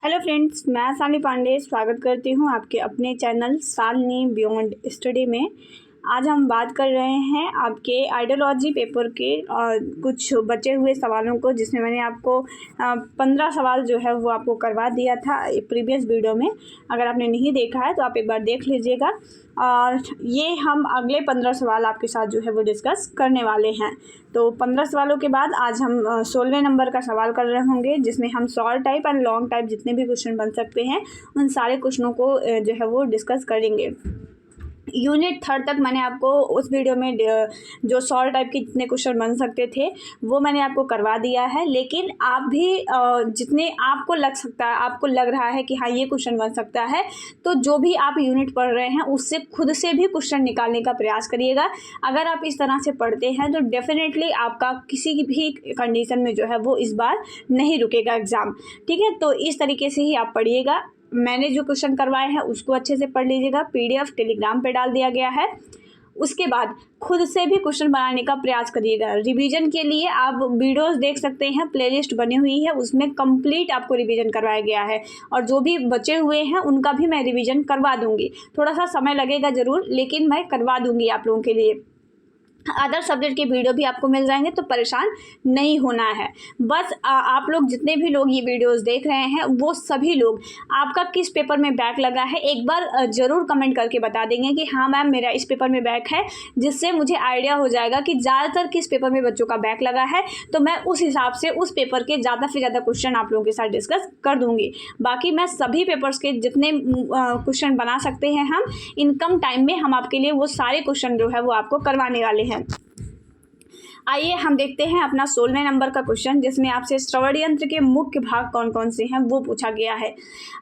Hello friends, मैं शालिनी पांडे स्वागत करती हूँ आपके अपने चैनल शालिनी बियॉन्ड स्टडी में। आज हम बात कर रहे हैं आपके आइडियोलॉजी पेपर के कुछ बचे हुए सवालों को, जिसमें मैंने आपको 15 सवाल जो है वो आपको करवा दिया था प्रीवियस वीडियो में। अगर आपने नहीं देखा है तो आप एक बार देख लीजिएगा। और ये हम अगले 15 सवाल आपके साथ जो है वो डिस्कस करने वाले हैं। तो 15 सवालों के बाद आज हम 16वें नंबर का सवाल कर रहे होंगे, जिसमें हम short type and long type जितने भी क्वेश्चन बन सकते हैं उन सारे क्वेश्चनों को जो है वो डिस्कस करेंगे। यूनिट 3 तक मैंने आपको उस वीडियो में जो शॉर्ट टाइप के जितने क्वेश्चन बन सकते थे वो मैंने आपको करवा दिया है। लेकिन आप भी जितने आपको लग सकता है, आपको लग रहा है कि हाँ ये क्वेश्चन बन सकता है, तो जो भी आप यूनिट पढ़ रहे हैं उससे खुद से भी क्वेश्चन निकालने का प्रयास करिएगा। अगर आप इस तरह से पढ़ते हैं तो डेफिनेटली आपका किसी भी कंडीशन में जो है वो इस बार नहीं रुकेगा एग्ज़ाम। ठीक है, तो इस तरीके से ही आप पढ़िएगा। मैंने जो क्वेश्चन करवाए हैं उसको अच्छे से पढ़ लीजिएगा। पीडीएफ टेलीग्राम पे डाल दिया गया है। उसके बाद खुद से भी क्वेश्चन बनाने का प्रयास करिएगा। रिवीजन के लिए आप वीडियोस देख सकते हैं, प्लेलिस्ट बनी हुई है, उसमें कंप्लीट आपको रिवीजन करवाया गया है। और जो भी बचे हुए हैं उनका भी मैं रिवीजन करवा दूंगी। थोड़ा सा समय लगेगा ज़रूर, लेकिन मैं करवा दूंगी आप लोगों के लिए। अदर सब्जेक्ट के वीडियो भी आपको मिल जाएंगे, तो परेशान नहीं होना है। बस आप लोग जितने भी लोग ये वीडियोस देख रहे हैं वो सभी लोग आपका किस पेपर में बैक लगा है एक बार ज़रूर कमेंट करके बता देंगे कि हाँ मैम मेरा इस पेपर में बैक है, जिससे मुझे आइडिया हो जाएगा कि ज़्यादातर किस पेपर में बच्चों का बैक लगा है। तो मैं उस हिसाब से उस पेपर के ज़्यादा से ज़्यादा क्वेश्चन आप लोगों के साथ डिस्कस कर दूँगी। बाकी मैं सभी पेपर्स के जितने क्वेश्चन बना सकते हैं हम इन कम टाइम में, हम आपके लिए वो सारे क्वेश्चन जो है वो आपको करवाने वाले हैं। आइए हम देखते हैं अपना 16वें नंबर का क्वेश्चन, जिसमें आपसे श्रवण यंत्र के मुख्य भाग कौन कौन से हैं वो पूछा गया है।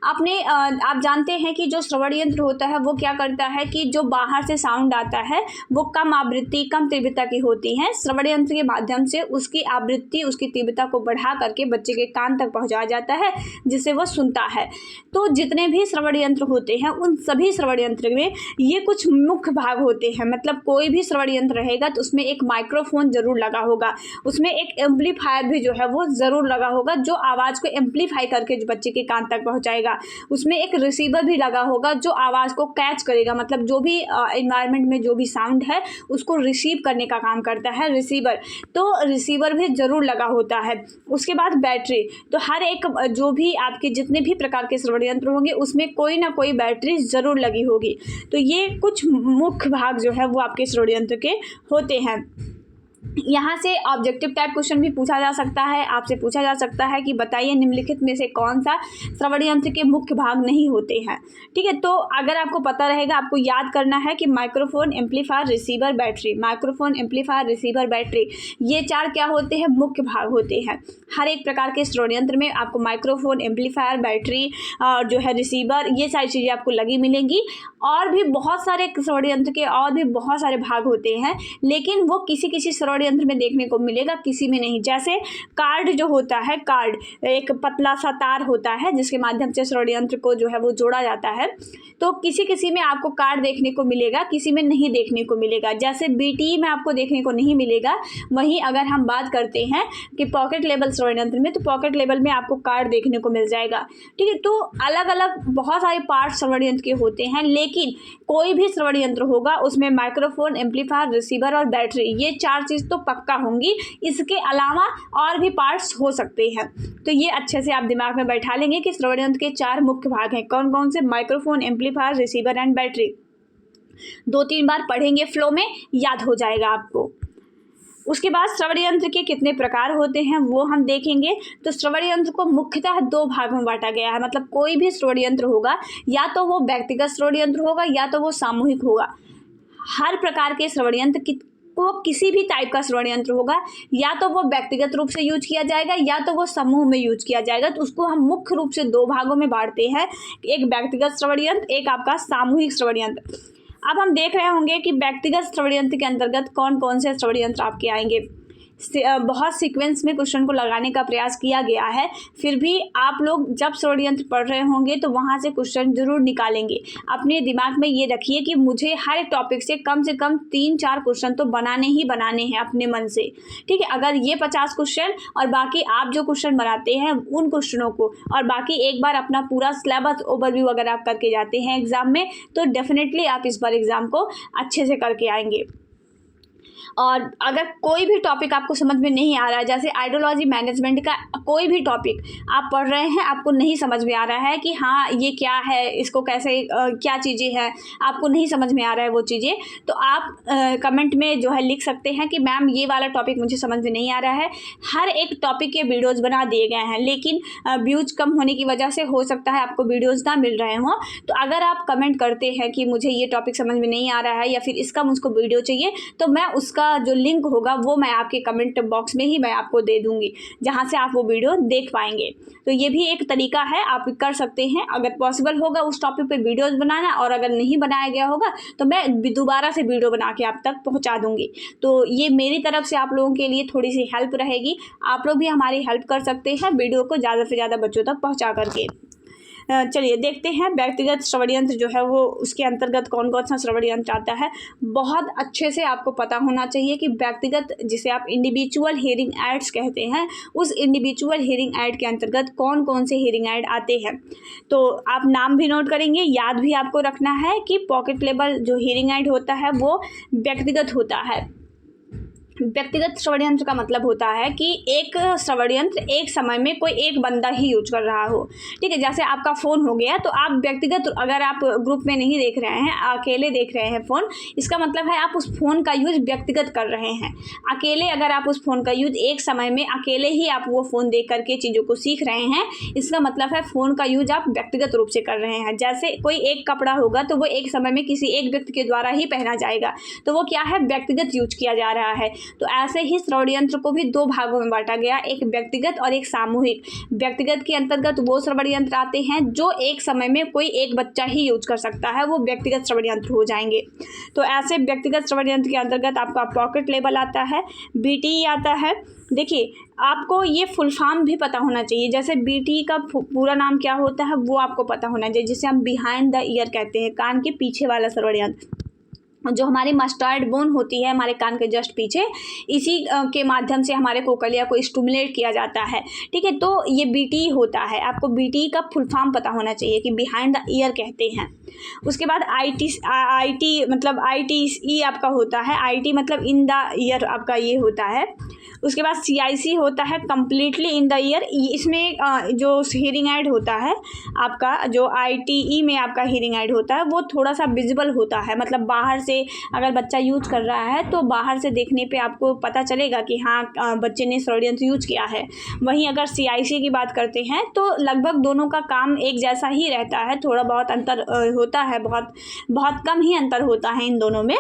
आप जानते हैं कि जो श्रवण यंत्र होता है वो क्या करता है कि जो बाहर से साउंड आता है वो कम आवृत्ति कम तीव्रता की होती है। श्रवण यंत्र के माध्यम से उसकी आवृत्ति उसकी तीव्रता को बढ़ा करके बच्चे के कान तक पहुँचाया जाता है, जिससे वह सुनता है। तो जितने भी श्रवण यंत्र होते हैं उन सभी श्रवण यंत्र में ये कुछ मुख्य भाग होते हैं। मतलब कोई भी श्रवण यंत्र रहेगा तो उसमें एक माइक्रोफोन जरूर लगा होगा, उसमें एक एम्पलीफायर भी जो है वो जरूर लगा होगा जो आवाज़ को एम्पलीफाई करके जो बच्चे के कान तक पहुंचाएगा। उसमें एक रिसीवर भी लगा होगा जो आवाज़ को कैच करेगा, मतलब जो भी एनवायरनमेंट में जो भी साउंड है उसको रिसीव करने का काम करता है रिसीवर। तो रिसीवर भी जरूर लगा होता है। उसके बाद बैटरी, तो हर एक जो भी आपके जितने भी प्रकार के श्रवण यंत्र होंगे उसमें कोई ना कोई बैटरी जरूर लगी होगी। तो ये कुछ मुख्य भाग जो है वो आपके श्रवण यंत्र के होते हैं। यहाँ से ऑब्जेक्टिव टाइप क्वेश्चन भी पूछा जा सकता है। आपसे पूछा जा सकता है कि बताइए निम्नलिखित में से कौन सा श्रवण यंत्र के मुख्य भाग नहीं होते हैं। ठीक है, तो अगर आपको पता रहेगा, आपको याद करना है कि microphone, amplifier, receiver, battery. Microphone, amplifier, receiver, battery, ये 4 क्या होते हैं? मुख्य भाग होते हैं। हर एक प्रकार के श्रवण यंत्र में आपको माइक्रोफोन, एम्पलीफायर, बैटरी और जो है रिसीवर, ये सारी चीज़ें आपको लगी मिलेंगी। और भी बहुत सारे श्रवण यंत्र के और भी बहुत सारे भाग होते हैं, लेकिन वो किसी किसी श्रवण यंत्र में देखने को मिलेगा, किसी में नहीं। जैसे कार्ड जो होता है, कार्ड एक पतला सा तार होता है जिसके माध्यम से श्रवण यंत्र को जो है वो जोड़ा जाता है। तो किसी किसी में आपको कार्ड देखने को मिलेगा, किसी में नहीं देखने को मिलेगा। जैसे बीटी में आपको देखने को नहीं मिलेगा, वहीं अगर हम बात करते हैं कि पॉकेट लेवल श्रवण यंत्र में, तो पॉकेट लेवल में आपको कार्ड देखने को मिल जाएगा। ठीक है, तो अलग अलग बहुत सारे पार्ट श्रवण यंत्र के होते हैं, लेकिन कोई भी श्रवण यंत्र होगा उसमें माइक्रोफोन, एम्पलीफायर, रिसीवर और बैटरी, ये 4 चीज़ तो पक्का होंगी। इसके अलावा और भी पार्ट्स हो सकते हैं। तो ये अच्छे से आप दिमाग में बैठा लेंगे कि श्रवण यंत्र के 4 मुख्य भाग हैं। कौन कौन से? Microphone, amplifier, receiver and battery. 2-3 बार पढ़ेंगे फ्लो में, याद हो जाएगा आपको। उसके बाद श्रवण यंत्र के कितने प्रकार होते हैं वो हम देखेंगे। तो श्रवण यंत्र को मुख्यतः 2 भाग में बांटा गया है। मतलब कोई भी श्रवण यंत्र होगा, या तो वो व्यक्तिगत श्रवण यंत्र होगा या तो वो सामूहिक होगा। हर प्रकार के श्रवण यंत्र वो किसी भी टाइप का श्रवण यंत्र होगा, या तो वो व्यक्तिगत रूप से यूज किया जाएगा या तो वो समूह में यूज किया जाएगा। तो उसको हम मुख्य रूप से 2 भागों में बांटते हैं, एक व्यक्तिगत श्रवण यंत्र, एक आपका सामूहिक श्रवण यंत्र। अब हम देख रहे होंगे कि व्यक्तिगत श्रवण यंत्र के अंतर्गत कौन कौन से श्रवण यंत्र आपके आएंगे। बहुत सीक्वेंस में क्वेश्चन को लगाने का प्रयास किया गया है, फिर भी आप लोग जब षड्यंत्र पढ़ रहे होंगे तो वहाँ से क्वेश्चन जरूर निकालेंगे। अपने दिमाग में ये रखिए कि मुझे हर टॉपिक से कम 3-4 क्वेश्चन तो बनाने ही बनाने हैं अपने मन से, ठीक है। अगर ये 50 क्वेश्चन और बाकी आप जो क्वेश्चन बनाते हैं उन क्वेश्चनों को, और बाकी एक बार अपना पूरा सिलेबस ओवरव्यू अगर आप करके जाते हैं एग्जाम में, तो डेफिनेटली आप इस बार एग्जाम को अच्छे से करके आएंगे। और अगर कोई भी टॉपिक आपको समझ में नहीं आ रहा है, जैसे आइडियोलॉजी मैनेजमेंट का कोई भी टॉपिक आप पढ़ रहे हैं, आपको नहीं समझ में आ रहा है कि हाँ ये क्या है, इसको कैसे क्या चीज़ें हैं, आपको नहीं समझ में आ रहा है वो चीज़ें, तो आप कमेंट में जो है लिख सकते हैं कि मैम ये वाला टॉपिक मुझे समझ में नहीं आ रहा है। हर एक टॉपिक के वीडियोज़ बना दिए गए हैं, लेकिन व्यूज़ कम होने की वजह से हो सकता है आपको वीडियोज़ ना मिल रहे हों। तो अगर आप कमेंट करते हैं कि मुझे ये टॉपिक समझ में नहीं आ रहा है या फिर इसका मुझको वीडियो चाहिए, तो मैं उसका जो लिंक होगा वो मैं आपके कमेंट बॉक्स में ही मैं आपको दे दूंगी, जहां से आप वो वीडियो देख पाएंगे। तो ये भी एक तरीका है, आप कर सकते हैं। अगर पॉसिबल होगा उस टॉपिक पे वीडियोस बनाना, और अगर नहीं बनाया गया होगा तो मैं दोबारा से वीडियो बना के आप तक पहुंचा दूंगी। तो ये मेरी तरफ से आप लोगों के लिए थोड़ी सी हेल्प रहेगी। आप लोग भी हमारी हेल्प कर सकते हैं वीडियो को ज़्यादा से ज़्यादा बच्चों तक पहुँचा करके। चलिए देखते हैं व्यक्तिगत षड्यंत्र जो है वो उसके अंतर्गत कौन कौन सा षड्यंत्र आता है। बहुत अच्छे से आपको पता होना चाहिए कि व्यक्तिगत, जिसे आप इंडिविजुअल हियरिंग एड्स कहते हैं, उस इंडिविजुअल हियरिंग एड के अंतर्गत कौन कौन से हियरिंग एड आते हैं। तो आप नाम भी नोट करेंगे, याद भी आपको रखना है कि पॉकेट लेवल जो हियरिंग एड होता है वो व्यक्तिगत होता है। व्यक्तिगत षड्यंत्र का मतलब होता है कि एक षड्यंत्र एक समय में कोई एक बंदा ही यूज कर रहा हो, ठीक है। जैसे आपका फ़ोन हो गया, तो आप व्यक्तिगत, अगर आप ग्रुप में नहीं देख रहे हैं, अकेले देख रहे हैं फ़ोन, इसका मतलब है आप उस फ़ोन का यूज व्यक्तिगत कर रहे हैं। अकेले अगर आप उस फ़ोन का यूज एक समय में अकेले ही आप वो फ़ोन देख करके चीज़ों को सीख रहे हैं, इसका मतलब है फ़ोन का यूज आप व्यक्तिगत रूप से कर रहे हैं। जैसे कोई एक कपड़ा होगा तो वो एक समय में किसी एक व्यक्ति के द्वारा ही पहना जाएगा, तो वो क्या है, व्यक्तिगत यूज किया जा रहा है। तो ऐसे ही षड्यंत्र को भी दो भागों में बांटा गया, एक व्यक्तिगत और एक सामूहिक। व्यक्तिगत के अंतर्गत वो षड्यंत्र आते हैं जो एक समय में कोई एक बच्चा ही यूज कर सकता है, वो व्यक्तिगत षड्यंत्र हो जाएंगे। तो ऐसे व्यक्तिगत षड्यंत्र के अंतर्गत आपका पॉकेट लेवल आता है, BTE आता है। देखिए, आपको ये फुल फॉर्म भी पता होना चाहिए। जैसे BTE का पूरा नाम क्या होता है वो आपको पता होना चाहिए, जिसे हम बिहाइंड द ईयर कहते हैं, कान के पीछे वाला षड्यंत्र। जो हमारी मस्टर्ड बोन होती है हमारे कान के जस्ट पीछे, इसी के माध्यम से हमारे कोकलिया को स्टिमुलेट किया जाता है, ठीक है। तो ये BTE होता है। आपको BTE का फुल फॉर्म पता होना चाहिए कि बिहाइंड द ईयर कहते हैं। उसके बाद IT मतलब ITE आपका होता है, IT मतलब इन द ईयर आपका ये होता है। उसके बाद CIC होता है कम्प्लीटली इन द ईयर। इसमें जो हियरिंग एड होता है आपका, जो ITE में आपका हियरिंग एड होता है वो थोड़ा सा विजिबल होता है, मतलब बाहर से अगर बच्चा यूज कर रहा है तो बाहर से देखने पे आपको पता चलेगा कि हाँ बच्चे ने षड्यंत्र यूज किया है। वहीं अगर CIC की बात करते हैं तो लगभग दोनों का काम एक जैसा ही रहता है, थोड़ा बहुत अंतर होता है, बहुत कम ही अंतर होता है इन दोनों में।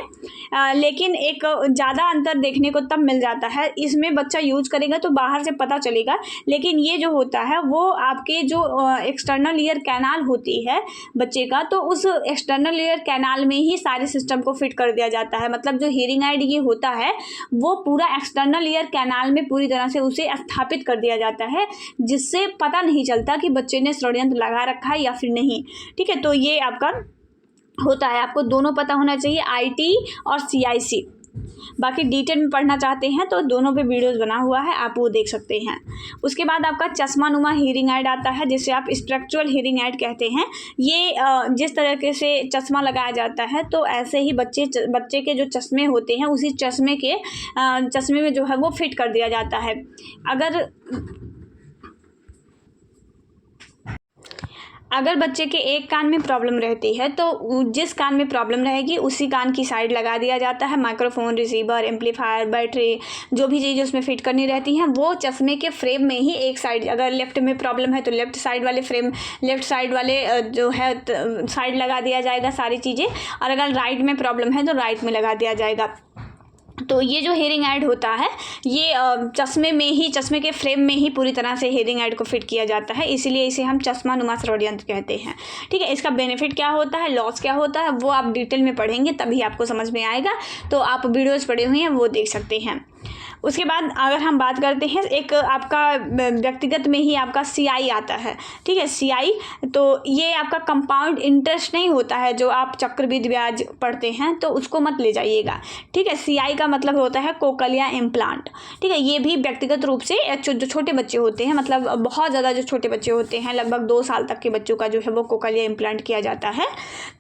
लेकिन एक ज़्यादा अंतर देखने को तब मिल जाता है, इसमें बच्चा यूज करेगा तो बाहर से पता चलेगा। लेकिन ये जो होता है वो आपके जो एक्सटर्नल ईयर कैनाल होती है बच्चे का, तो उस एक्सटर्नल ईयर कैनाल में ही सारे सिस्टम को फिट कर दिया जाता है। मतलब जो हियरिंग एड ये होता है वो पूरा एक्सटर्नल ईयर कैनाल में पूरी तरह से उसे स्थापित कर दिया जाता है, जिससे पता नहीं चलता कि बच्चे ने षड्यंत्र लगा रखा है या फिर नहीं, ठीक है। तो ये आपका होता है, आपको दोनों पता होना चाहिए, IT और CIC। बाकी डिटेल में पढ़ना चाहते हैं तो दोनों पे वीडियोस बना हुआ है, आप वो देख सकते हैं। उसके बाद आपका चश्मा नुमा हियरिंग एड आता है, जिसे आप स्ट्रक्चरल हियरिंग एड कहते हैं। ये जिस तरीके से चश्मा लगाया जाता है तो ऐसे ही बच्चे के जो चश्मे होते हैं उसी चश्मे में जो है वो फिट कर दिया जाता है। अगर बच्चे के एक कान में प्रॉब्लम रहती है तो जिस कान में प्रॉब्लम रहेगी उसी कान की साइड लगा दिया जाता है। माइक्रोफोन, रिसीवर, एम्पलीफायर, बैटरी, जो भी चीज़ें उसमें फिट करनी रहती हैं वो चश्मे के फ्रेम में ही एक साइड, अगर लेफ्ट में प्रॉब्लम है तो लेफ्ट साइड वाले जो है साइड लगा दिया जाएगा सारी चीज़ें, और अगर राइट में प्रॉब्लम है तो राइट में लगा दिया जाएगा। तो ये जो हियरिंग एड होता है ये चश्मे के फ्रेम में ही पूरी तरह से हियरिंग एड को फिट किया जाता है, इसीलिए इसे हम चश्मा नुमा षड्यंत्र कहते हैं, ठीक है। इसका बेनिफिट क्या होता है, लॉस क्या होता है, वो आप डिटेल में पढ़ेंगे तभी आपको समझ में आएगा। तो आप वीडियोज़ पढ़े हुए हैं वो देख सकते हैं। उसके बाद अगर हम बात करते हैं एक आपका व्यक्तिगत में ही आपका CI आता है, ठीक है। CI तो ये आपका कंपाउंड इंटरेस्ट नहीं होता है, जो आप चक्रवृद्धि ब्याज पढ़ते हैं तो उसको मत ले जाइएगा, ठीक है। CI का मतलब होता है कोकलिया इम्प्लांट, ठीक है। ये भी व्यक्तिगत रूप से जो छोटे बच्चे होते हैं, मतलब बहुत ज़्यादा जो छोटे बच्चे होते हैं, लगभग 2 साल तक के बच्चों का जो है वो कोकलिया इम्प्लांट किया जाता है,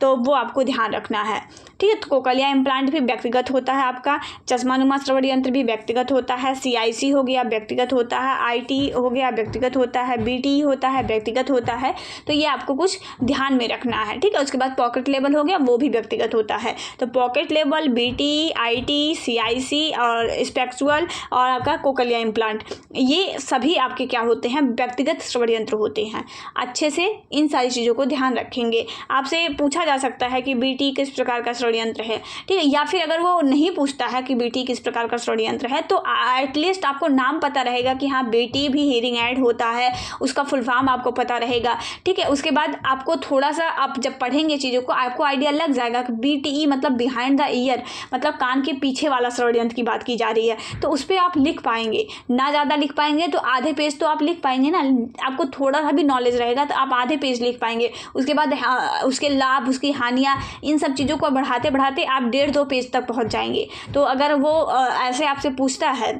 तो वो आपको ध्यान रखना है, ठीक है। तो कोकलिया इम्प्लांट भी व्यक्तिगत होता है आपका, चश्मानुमा श्रवण यंत्र भी व्यक्तिगत होता है, CIC हो गया व्यक्तिगत होता है, IT हो गया व्यक्तिगत होता है, BT होता है व्यक्तिगत होता है। तो ये आपको कुछ ध्यान में रखना है, ठीक है। उसके बाद पॉकेट लेवल हो गया, वो भी व्यक्तिगत होता है। तो pocket level, BT, IT, CIC और स्पेक्चुअल और आपका कोकलिया इम्प्लांट, ये सभी आपके क्या होते हैं, व्यक्तिगत श्रवण यंत्र होते हैं। अच्छे से इन सारी चीज़ों को ध्यान रखेंगे। आपसे पूछा जा सकता है कि BT किस प्रकार का श्रवण यंत्र है, ठीक है। या फिर अगर वो नहीं पूछता है कि BT किस प्रकार का श्रवण यंत्र है, तो एटलीस्ट आपको नाम पता रहेगा कि हाँ BT भी हियरिंग एड होता है, उसका फुल फॉर्म आपको पता रहेगा, ठीक है। उसके बाद आपको थोड़ा सा आप जब पढ़ेंगे चीज़ों को, आपको आइडिया लग जाएगा कि BTE मतलब बिहाइंड द ईयर, मतलब कान के पीछे वाला श्रवण यंत्र की बात की जा रही है, तो उस पर आप लिख पाएंगे। ना ज़्यादा लिख पाएंगे तो आधे पेज तो आप लिख पाएंगे ना, आपको थोड़ा सा भी नॉलेज रहेगा तो आप आधे पेज लिख पाएंगे। उसके बाद उसके लाभ, उसकी हानियाँ, इन सब चीज़ों को बढ़ाते बढ़ाते आप 1.5-2 पेज तक पहुंच जाएंगे। तो अगर वो ऐसे आपसे पूछता है,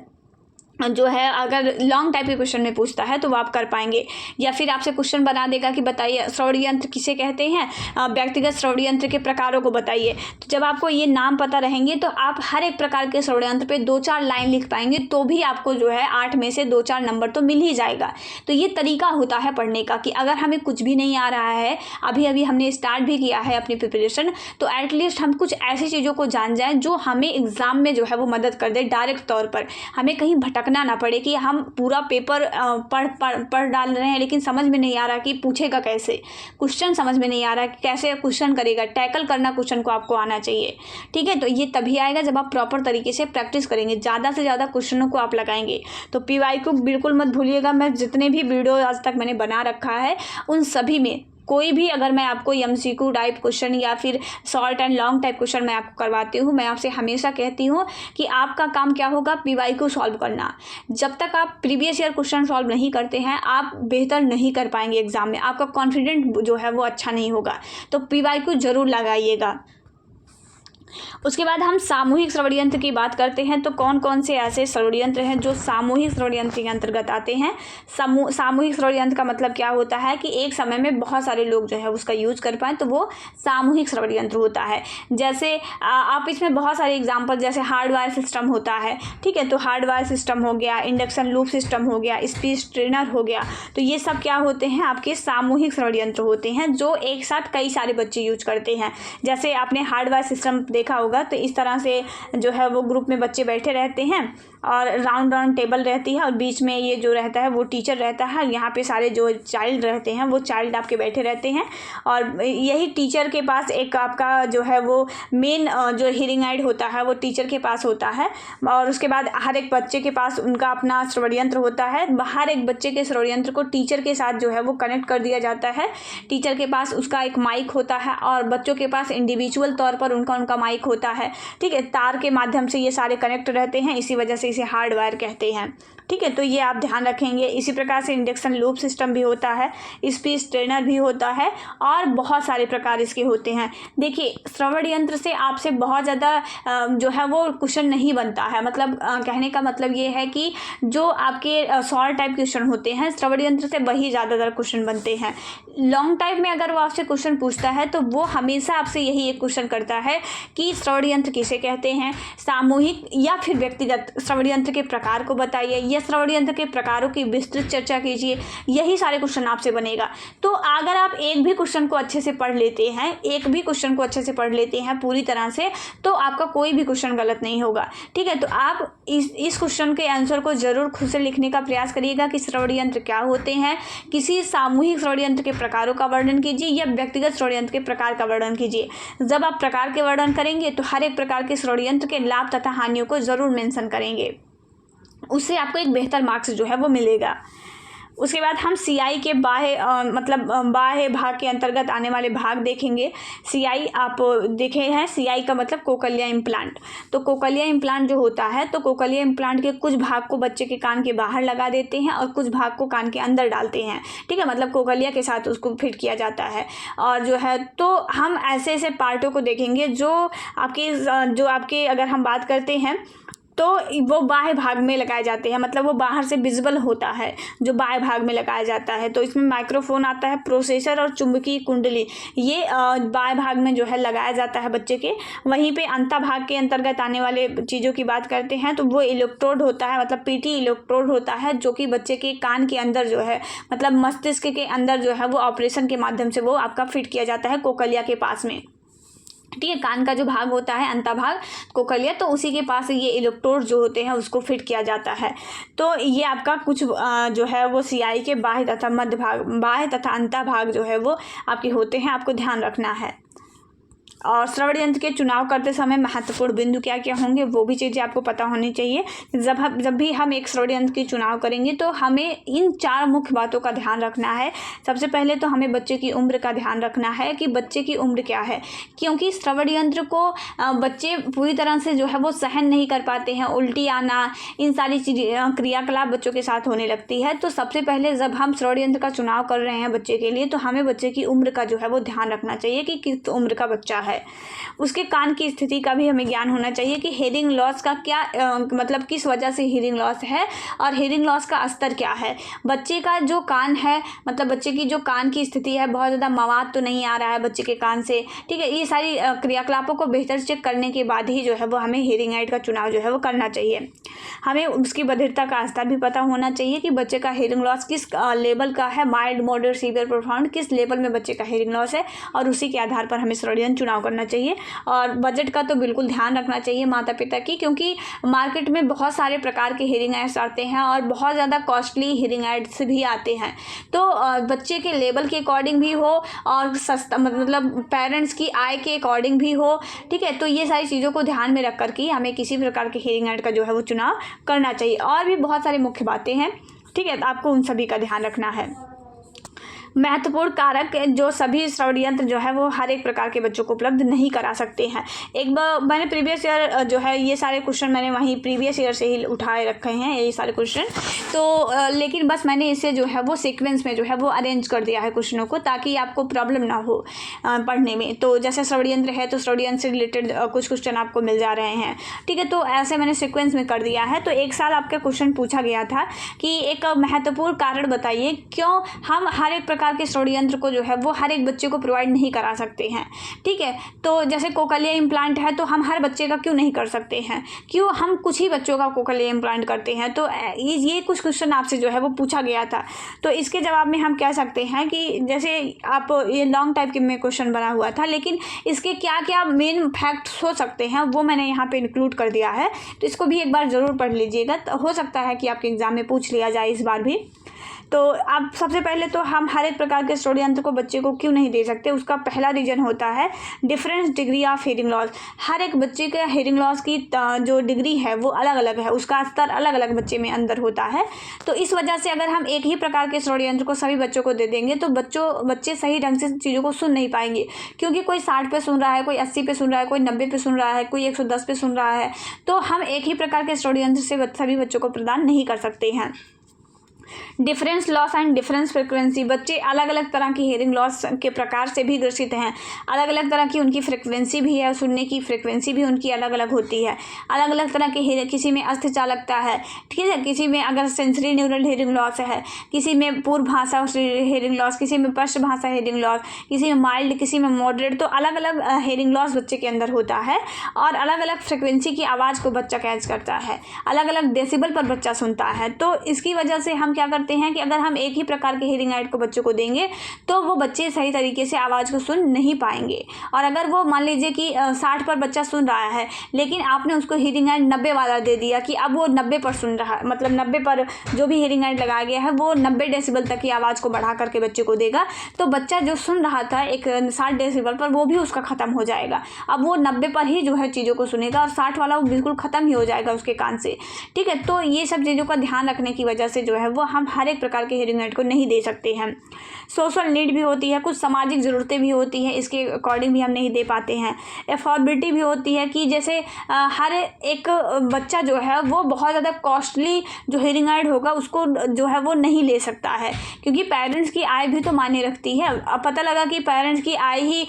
जो है अगर लॉन्ग टाइप के क्वेश्चन में पूछता है तो वो आप कर पाएंगे। या फिर आपसे क्वेश्चन बना देगा कि बताइए श्रवण यंत्र किसे कहते हैं, व्यक्तिगत श्रवण यंत्र के प्रकारों को बताइए। तो जब आपको ये नाम पता रहेंगे तो आप हर एक प्रकार के श्रवण यंत्र पे 2-4 लाइन लिख पाएंगे, तो भी आपको जो है 8 में से 2-4 नंबर तो मिल ही जाएगा। तो ये तरीका होता है पढ़ने का कि अगर हमें कुछ भी नहीं आ रहा है, अभी अभी हमने स्टार्ट भी किया है अपनी प्रिपरेशन, तो एटलीस्ट हम कुछ ऐसी चीज़ों को जान जाएँ जो हमें एग्ज़ाम में जो है वो मदद कर दे डायरेक्ट तौर पर। हमें कहीं भटकना ना पड़े कि हम पूरा पेपर पढ़ डाल रहे हैं लेकिन समझ में नहीं आ रहा कि पूछेगा कैसे, क्वेश्चन समझ में नहीं आ रहा कि कैसे क्वेश्चन करेगा, टैकल करना क्वेश्चन को आपको आना चाहिए, ठीक है। तो ये तभी आएगा जब आप प्रॉपर तरीके से प्रैक्टिस करेंगे, ज़्यादा से ज़्यादा क्वेश्चनों को आप लगाएंगे। तो PYQ बिल्कुल मत भूलिएगा। मैं जितने भी वीडियो आज तक मैंने बना रखा है उन सभी में कोई भी अगर मैं आपको MCQ टाइप क्वेश्चन या फिर short and long type question मैं आपको करवाती हूँ, मैं आपसे हमेशा कहती हूँ कि आपका काम क्या होगा, PYQ सॉल्व करना। जब तक आप प्रीवियस ईयर क्वेश्चन सॉल्व नहीं करते हैं, आप बेहतर नहीं कर पाएंगे एग्जाम में, आपका कॉन्फिडेंट जो है वो अच्छा नहीं होगा। तो PYQ जरूर लगाइएगा। उसके बाद हम सामूहिक श्रवण यंत्र की बात करते हैं। तो कौन कौन से ऐसे श्रवण यंत्र हैं जो सामूहिक श्रवण यंत्र के अंतर्गत आते हैं। सामूहिक श्रवण यंत्र का मतलब क्या होता है कि एक समय में बहुत सारे लोग जो है उसका यूज कर पाएँ, तो वो सामूहिक श्रवण यंत्र होता है। जैसे आप इसमें बहुत सारे एग्जाम्पल, जैसे हार्डवायर सिस्टम होता है, ठीक है। तो हार्डवायर सिस्टम हो गया, इंडक्शन लूप सिस्टम हो गया, स्पीच ट्रेनर हो गया, तो ये सब क्या होते हैं, आपके सामूहिक श्रवण यंत्र होते हैं जो एक साथ कई सारे बच्चे यूज करते हैं। जैसे आपने हार्डवायर सिस्टम देखा होगा, तो इस तरह से जो है वो ग्रुप में बच्चे बैठे रहते हैं और राउंड टेबल रहती है और बीच में ये जो रहता है वो टीचर रहता है। यहाँ पे सारे जो चाइल्ड रहते हैं वो चाइल्ड आपके बैठे रहते हैं और यही टीचर के पास एक आपका जो है वो मेन जो हियरिंग एड होता है वो टीचर के पास होता है। और उसके बाद हर एक बच्चे के पास उनका अपना श्रवण यंत्र होता है। हर एक बच्चे के श्रवण यंत्र को टीचर के साथ जो है वो कनेक्ट कर दिया जाता है। टीचर के पास उसका एक माइक होता है और बच्चों के पास इंडिविजुअल तौर पर उनका माइक होता है, ठीक है। तार के माध्यम से ये सारे कनेक्ट रहते हैं, इसी वजह से इसे हार्डवायर कहते हैं, ठीक है। तो ये आप ध्यान रखेंगे। इसी प्रकार से इंडक्शन लूप सिस्टम भी होता है, स्पीच ट्रेनर भी होता है और बहुत सारे प्रकार इसके होते हैं। देखिए, श्रवण यंत्र से आपसे बहुत ज़्यादा जो है वो क्वेश्चन नहीं बनता है। मतलब कहने का मतलब ये है कि जो आपके शॉर्ट टाइप क्वेश्चन होते हैं श्रवण यंत्र से वही ज़्यादातर क्वेश्चन बनते हैं। लॉन्ग टाइप में अगर वो आपसे क्वेश्चन पूछता है तो वो हमेशा आपसे यही एक क्वेश्चन करता है कि श्रवण यंत्र किसे कहते हैं, सामूहिक या फिर व्यक्तिगत श्रवण यंत्र के प्रकार को बताइए या श्रवण यंत्र के प्रकारों की विस्तृत चर्चा कीजिए। यही सारे क्वेश्चन आपसे बनेगा। तो अगर आप एक भी क्वेश्चन को अच्छे से पढ़ लेते हैं पूरी तरह से, तो आपका कोई भी क्वेश्चन गलत नहीं होगा, ठीक है। तो आप इस क्वेश्चन के आंसर को जरूर खुद से लिखने का प्रयास करिएगा कि श्रवण यंत्र क्या होते हैं। किसी सामूहिक श्रवण यंत्र के प्रकारों का वर्णन कीजिए या व्यक्तिगत श्रवण यंत्र के प्रकार का वर्णन कीजिए। जब आप प्रकार के वर्णन करेंगे तो हर एक प्रकार के श्रवण यंत्र के लाभ तथा हानियों को जरूर मेंशन करेंगे, उससे आपको एक बेहतर मार्क्स जो है वो मिलेगा। उसके बाद हम सीआई के बाह्य मतलब बाह्य भाग के अंतर्गत आने वाले भाग देखेंगे। सीआई आप देखे हैं, सीआई का मतलब कोकलिया इम्प्लांट। तो कोकलिया इम्प्लांट जो होता है, तो कोकलिया इम्प्लांट के कुछ भाग को बच्चे के कान के बाहर लगा देते हैं और कुछ भाग को कान के अंदर डालते हैं, ठीक है, मतलब कोकलिया के साथ उसको फिट किया जाता है। और जो है तो हम ऐसे ऐसे पार्टों को देखेंगे जो आपके अगर हम बात करते हैं तो वो बाह्य भाग में लगाए जाते हैं, मतलब वो बाहर से विजिबल होता है जो बाह्य भाग में लगाया जाता है। तो इसमें माइक्रोफोन आता है, प्रोसेसर और चुंबकीय कुंडली, ये बाह्य भाग में जो है लगाया जाता है बच्चे के। वहीं पे अंतः भाग के अंतर्गत आने वाले चीज़ों की बात करते हैं तो वो इलेक्ट्रोड होता है, मतलब पीटी इलेक्ट्रोड होता है, जो कि बच्चे के कान के अंदर जो है, मतलब मस्तिष्क के अंदर जो है वो ऑपरेशन के माध्यम से वो आपका फिट किया जाता है कोकलिया के पास में, ठीक है। कान का जो भाग होता है अंतभाग कोकलिया, तो उसी के पास ये इलेक्ट्रोड जो होते हैं उसको फिट किया जाता है। तो ये आपका कुछ जो है वो सीआई के बाह्य तथा मध्य भाग, बाह्य तथा अंतभाग जो है वो आपके होते हैं, आपको ध्यान रखना है। और श्रवण यंत्र के चुनाव करते समय महत्वपूर्ण बिंदु क्या क्या होंगे वो भी चीज़ें आपको पता होनी चाहिए। जब भी हम एक श्रवण यंत्र की चुनाव करेंगे तो हमें इन 4 मुख्य बातों का ध्यान रखना है। सबसे पहले तो हमें बच्चे की उम्र का ध्यान रखना है कि बच्चे की उम्र क्या है, क्योंकि श्रवण यंत्र को बच्चे पूरी तरह से जो है वो सहन नहीं कर पाते हैं। उल्टी आना, इन सारी चीज़ें क्रियाकलाप बच्चों के साथ होने लगती है। तो सबसे पहले जब हम श्रवण यंत्र का चुनाव कर रहे हैं बच्चे के लिए, तो हमें बच्चे की उम्र का जो है वो ध्यान रखना चाहिए कि किस उम्र का बच्चा है। उसके कान की स्थिति का भी हमें ज्ञान होना चाहिए कि हेयरिंग लॉस का क्या मतलब किस वजह से हेयरिंग लॉस है और हेयरिंग लॉस का स्तर क्या है। बच्चे का जो कान है, मतलब बच्चे की जो कान की स्थिति है, बहुत ज़्यादा मवाद तो नहीं आ रहा है बच्चे के कान से, ठीक है। ये सारी क्रियाकलापों को बेहतर चेक करने के बाद ही जो है वो हमें हेयरिंग एड का चुनाव जो है वो करना चाहिए। हमें उसकी बधिरता का स्तर भी पता होना चाहिए कि बच्चे का हेयरिंग लॉस किस लेवल का है, माइल्ड, मॉडरेट, सीवियर, प्रोफाउंड, किस लेवल में बच्चे का हेयरिंग लॉस है, और उसी के आधार पर हमें श्रवण यंत्र चुनाव करना चाहिए। और बजट का तो बिल्कुल ध्यान रखना चाहिए माता पिता की, क्योंकि मार्केट में बहुत सारे प्रकार के हेयरिंग एड्स आते हैं और बहुत ज़्यादा कॉस्टली हेयरिंग एड्स भी आते हैं। तो बच्चे के लेवल के अकॉर्डिंग भी हो और सस्ता, मतलब पेरेंट्स की आय के अकॉर्डिंग भी हो, ठीक है। तो ये सारी चीज़ों को ध्यान में रख कर के हमें किसी प्रकार के हेयरिंग एड का जो है वो चुनाव करना चाहिए। और भी बहुत सारी मुख्य बातें हैं, ठीक है, आपको उन सभी का ध्यान रखना है। महत्वपूर्ण कारक जो सभी श्रवण यंत्र जो है वो हर एक प्रकार के बच्चों को उपलब्ध नहीं करा सकते हैं। एक बार मैंने प्रीवियस ईयर जो है ये सारे क्वेश्चन मैंने वहीं प्रीवियस ईयर से ही उठाए रखे हैं ये सारे क्वेश्चन, तो लेकिन बस मैंने इसे जो है वो सीक्वेंस में जो है वो अरेंज कर दिया है क्वेश्चनों को, ताकि आपको प्रॉब्लम ना हो पढ़ने में। तो जैसे श्रवण यंत्र है तो श्रवण यंत्र से रिलेटेड कुछ क्वेश्चन आपको मिल जा रहे हैं, ठीक है। तो ऐसे मैंने सीक्वेंस में कर दिया है। तो एक साल आपका क्वेश्चन पूछा गया था कि एक महत्वपूर्ण कारण बताइए क्यों हम हर एक प्रकार के श्रवण यंत्र को जो है वो हर एक बच्चे को प्रोवाइड नहीं करा सकते हैं, ठीक है। तो जैसे कोकलिया इम्प्लांट है तो हम हर बच्चे का क्यों नहीं कर सकते हैं, क्यों हम कुछ ही बच्चों का कोकलिया इम्प्लांट करते हैं। तो ये कुछ क्वेश्चन आपसे जो है वो पूछा गया था। तो इसके जवाब में हम कह सकते हैं कि जैसे आप ये लॉन्ग टाइप के में क्वेश्चन बना हुआ था, लेकिन इसके क्या क्या मेन फैक्ट्स हो सकते हैं वो मैंने यहाँ पे इंक्लूड कर दिया है। तो इसको भी एक बार ज़रूर पढ़ लीजिएगा, तो हो सकता है कि आपके एग्जाम में पूछ लिया जाए इस बार भी। तो आप सबसे पहले तो हम हर एक प्रकार के श्रवण यंत्र को बच्चे को क्यों नहीं दे सकते, उसका पहला रीज़न होता है difference degree of hearing loss. हर एक बच्चे के हेयरिंग लॉस की जो डिग्री है वो अलग अलग है, उसका स्तर अलग अलग बच्चे में अंदर होता है। तो इस वजह से अगर हम एक ही प्रकार के श्रवण यंत्र को सभी बच्चों को दे देंगे तो बच्चे सही ढंग से चीज़ों को सुन नहीं पाएंगे, क्योंकि कोई 60 पे सुन रहा है, कोई 80 पे सुन रहा है, कोई 90 पे सुन रहा है, कोई 110 पे सुन रहा है। तो हम एक ही प्रकार के श्रवण यंत्र से सभी बच्चों को प्रदान नहीं कर सकते हैं। Difference loss and difference frequency, बच्चे अलग अलग तरह की हेयरिंग लॉस के प्रकार से भी ग्रसित हैं। अलग अलग तरह की उनकी फ्रिक्वेंसी भी है, सुनने की फ्रिक्वेंसी भी उनकी अलग अलग होती है। अलग अलग तरह के किसी में अस्थिचालकता है, ठीक है, किसी में अगर सेंसरी न्यूरल हेयरिंग लॉस है, किसी में पूर्व भाषा हेयरिंग लॉस, किसी में पश्च भाषा हेयरिंग लॉस, किसी में माइल्ड, किसी में मॉडरेट। तो अलग अलग हेयरिंग लॉस बच्चे के अंदर होता है और अलग अलग फ्रिक्वेंसी की आवाज़ को बच्चा कैच करता है, अलग अलग डेसिबल पर बच्चा सुनता है। तो इसकी वजह से हम क्या करते हैं कि अगर हम एक ही प्रकार के हेयरिंग एड को बच्चों को देंगे तो वो बच्चे सही तरीके से आवाज़ को सुन नहीं पाएंगे। और अगर वो मान लीजिए कि 60 पर बच्चा सुन रहा है, लेकिन आपने उसको हेयरिंग एड 90 वाला दे दिया कि अब वो 90 पर सुन रहा है, मतलब 90 पर जो भी हेयरिंग एड लगाया गया है वो 90 डेसिबल तक की आवाज़ को बढ़ा करके बच्चे को देगा, तो बच्चा जो सुन रहा था एक 60 डेसिबल पर वो भी उसका ख़त्म हो जाएगा। अब वो 90 पर ही जो है चीज़ों को सुनेगा और 60 वाला वो बिल्कुल ख़त्म ही हो जाएगा उसके कान से, ठीक है। तो ये सब चीज़ों का ध्यान रखने की वजह से जो है वो हम हर एक प्रकार के हियरिंग एड को नहीं दे सकते हैं। सोशल नीड भी होती है, कुछ सामाजिक ज़रूरतें भी होती हैं, इसके अकॉर्डिंग भी हम नहीं दे पाते हैं। अफोर्डेबिलिटी भी होती है कि जैसे हर एक बच्चा जो है वो बहुत ज़्यादा कॉस्टली जो हियरिंग एड होगा उसको जो है वो नहीं ले सकता है, क्योंकि पेरेंट्स की आय भी तो मायने रखती है। अब पता लगा कि पेरेंट्स की आय ही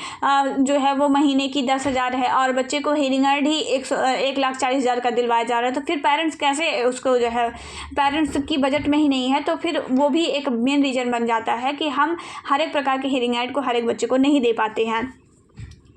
जो है वो महीने की 10,000 है और बच्चे को हियरिंग एड ही 1,40,000 का दिलवाया जा रहा है, तो फिर पेरेंट्स कैसे उसको जो है, पेरेंट्स की बजट में ही नहीं है, तो फिर वो भी एक मेन रीज़न बन जाता है कि हम हर एक प्रकार के हियरिंग एड को हर एक बच्चे को नहीं दे पाते हैं।